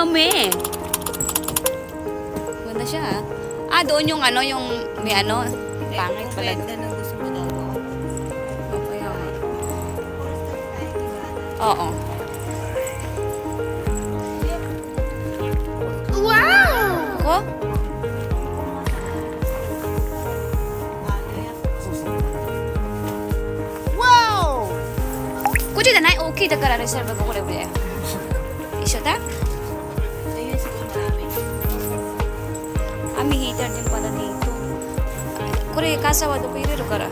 dami. Ganda siya, ah. Doon yung ano, yung may ano. Pangit pala. Oo. Wow! Ko? Wow! こっちじゃない大きいだからレセルブこれで一緒だ網引いてあるdin pala dito これ傘はどこ入れるから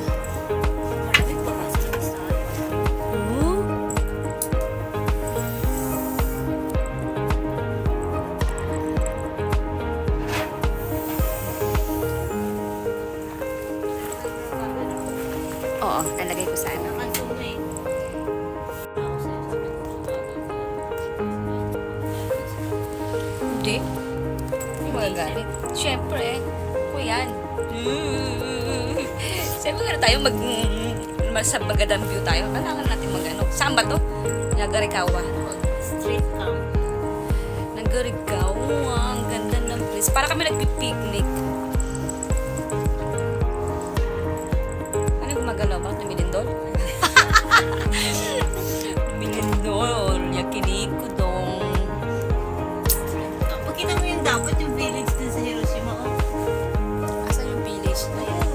Oo, nalagay ko sa ano. Hindi. Hindi magagalit. Siyempre, ko yan. Siyempre nga tayo sa magandang view tayo. Kailangan natin mag-ano. Saan ba to? Nagarikawa. Street camp. Nagarikawa. Ang ganda ng place. Para kami nagpipiknik. Ano yung gumagalaw? Bakit tumilindol? Tumilindol. Yakiniku dong. Pakita mo yung dapat yung village din sa Hiroshima. Oh. Asan yung village na yan?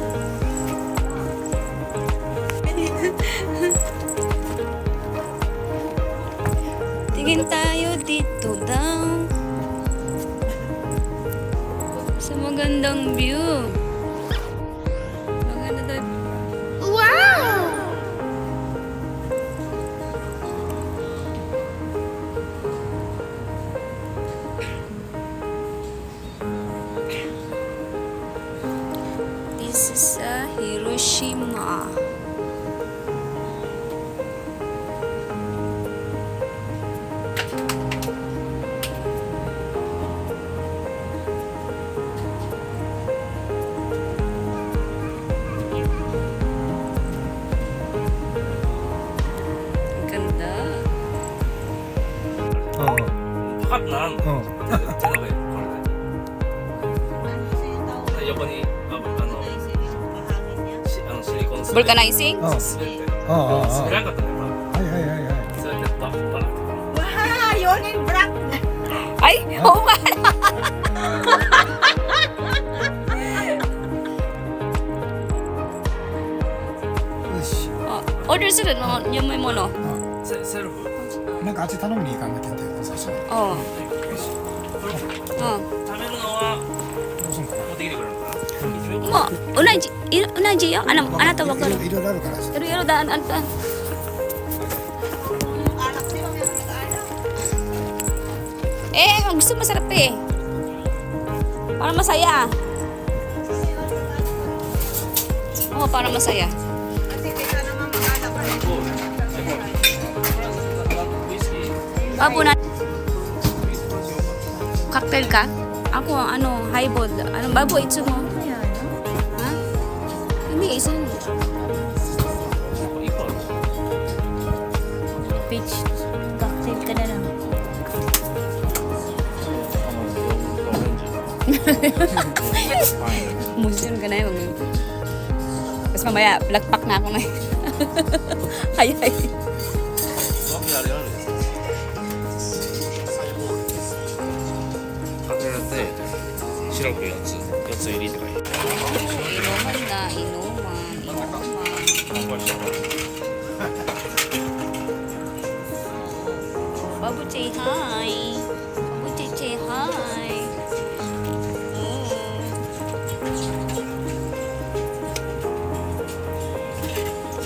Tingin tayo dito daw. Sa magandang view. Maganda daw. Wow! This is Hiroshima. Ganda. 바깥 난 제가 왜 Ano sa'yo tawag?横にNaisip yung pahangin niya? シリコン滑り Vulcanizing? 滑って滑らなかったねはいはいはいはい。それでバッバッ Wow! Yun yung black! Ay! Oo nga! Order sila no, yung may mono. セルフ なんかあっち頼みに行かなきゃってさそう。 Oo. 食べるのはどうすんかな。持ってきてくれるのかな Mo, unaji yo? Ano tawag ko? いろいろあるから。 Pero daan, ano to? Yung alak di ba meron nag-alak? Eh, ang gusto masarap eh. Para masaya. Oo, para masaya. Kasi di ka naman mag-alak pa rin. ウイスキー Babo na. Cocktail ka? Ako, ano, highball. Anong babo, itsu mo? Ha? Hindi, isa. 1本 Peach cocktail ka na lang. Musyon ka na yun. Tapos mamaya, lagpak na ako ngayon. Ay. わけあれあるんですカフェラテシロップ4つ4つ入りって書いて Inuman na, inuman. Babuche, hi. Babuche, hi.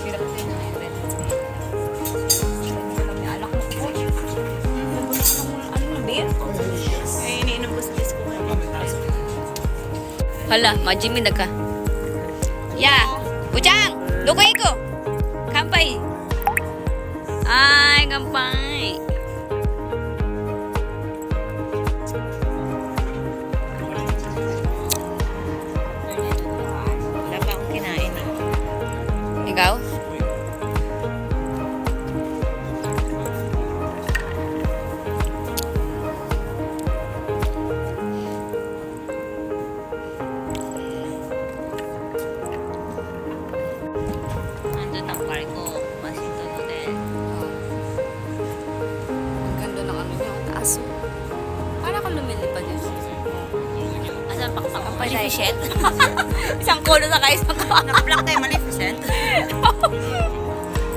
Hirap din na yun. May alak mo po. Ano na, beer? Eh, iniinom ko sa disco. Hala, majimi na ka. Ya, Bujang, dukay ko. Kampay. Ay, kampay. Wala pa akong kinain eh. Ikaw? Maleficent. Isang kulo na kayo, isang kulo. Na-block tayo Maleficent.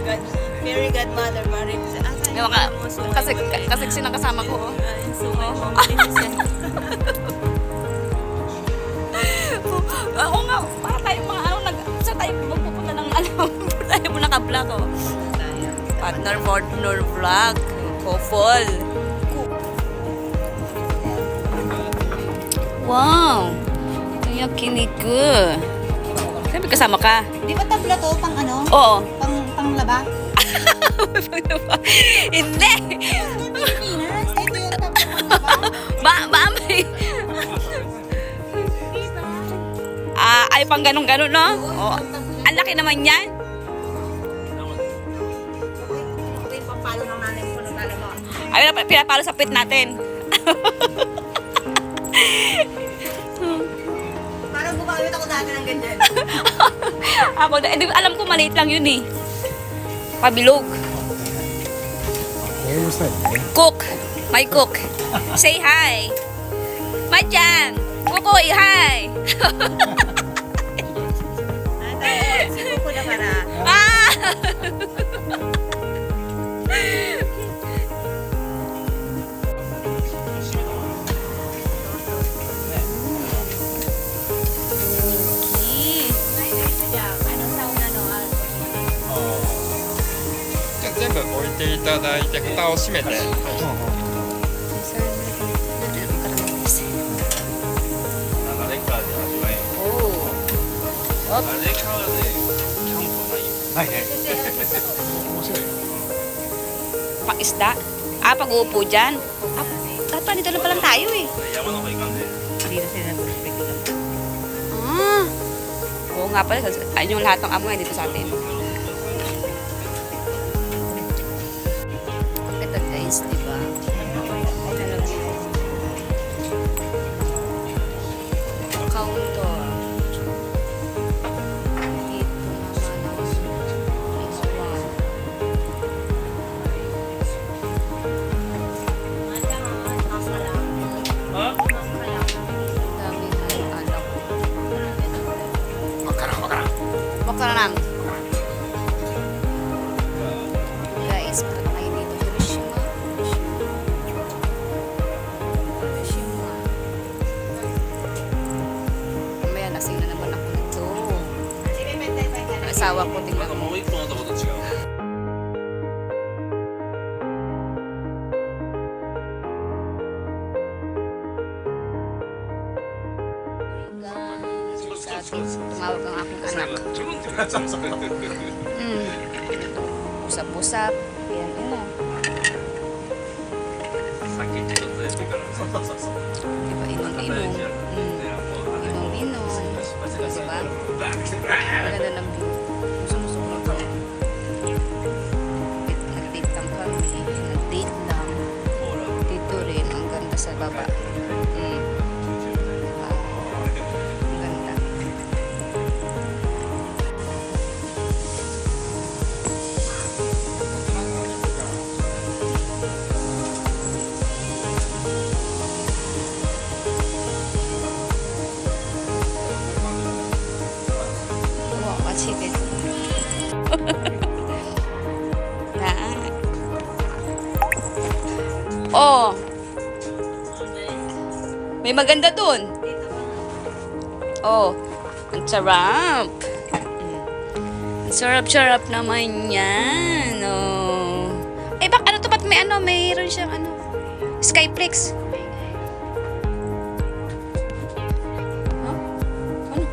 God, fairy godmother Maleficent. Asan Yung yung mga sungay kasi sinakasama ko. Yung sungay mo, Maleficent. Oo nga, para tayo mga ano, sa tayo magpupunta ng alam. Tayo mo naka-vlog, oh. Partner vlog. Kofol. Wow! Kaya kiniku. Sabi kasama ka? Di ba tabla to? Pang ano? Oo. Pang laba? Hindi! Pilipinas? Ito yung tabla pang laba? May... ay pang ganun-ganun, no? Oo. Ang laki naman yan. Ito yung papalo ng nanay ko na talaga. Ay, pinapalo sa pit natin. Parang bumawit ako dati ng ganyan. Alam ko maliit lang yun eh. Pabilog. こういうスタイルね Cook. My cook. Say hi. Machan. Kukoy, hi. Sigo ko na para. Ah! Anong sauna no? じゃあ全部置いていただいて蓋を閉めて あれからで味わえん。 Oh. あれからでキャンプないよ。はいはい面白いよ Pang-isda? Pag-uupo dyan? Dapat dito lang palang tayo eh. 山の方行かんで。 Hindi na sila nag-respect. Oo nga pala. Ayun yung lahat ng amoy dito sa atin. Ito guys, di ba? Counter. Dito naman is one. Dami ng anak ko. わからんわからん Wakaranam. Guys, punta tayo dito. Hiroshima. Hiroshima. Mamaya, lasing na naman ako nito. Ang asawa ko, なん tingnan か mo. もう一個のとこと違う。 Tumawag ang aking anak. Usap-usap. Yan, yun na. さっきちょっとやってから。 Diba, inom-inom. Inom-inom. Diba? Maganda ng view. Gusto-gusto ko ito. Nag-date lang kami. Nag-date lang. Dito rin. Ang ganda sa baba. Ang ganda. Wow, kasi dito. Na. Oh. May maganda dun. Oh. Ang sarap. Ang sarap-sarap naman yan. Oh. Eh, bak ano to? Ba't may ano? Mayroon siyang ano? Skyplex. Huh? Ano?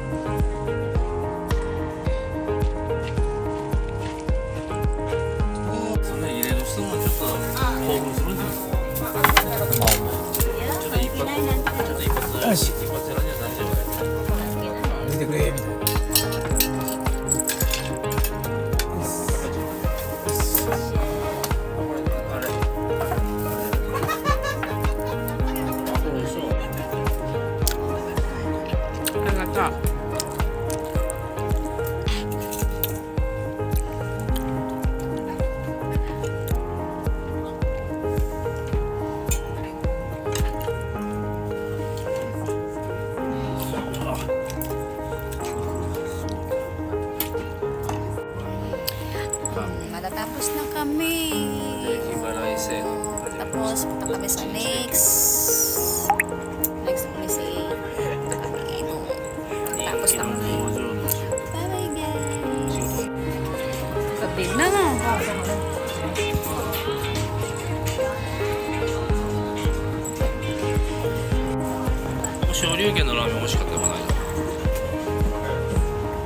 そんな入れる人もちょっと興奮するんじゃないですか。ちょっと一発、ちょっと一発、よし一発やらんじゃ大丈夫。見てくれみたいな あれ。あ、これ美味しそう。 Ang ganda. Tapos na kami. ヒマラヤ製の Tapos, punta kami sa next. Next kami si Takino. Tapos na kami. Bye-bye, guys. Gabi na. もしお龍家のラーメン美味しかったらない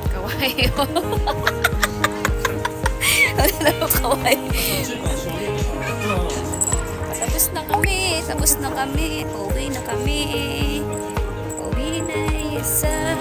Kawaii yo. Ano kawaii? Tapos na kami. Tapos na kami. Pauwi na kami. Pauwi na isa.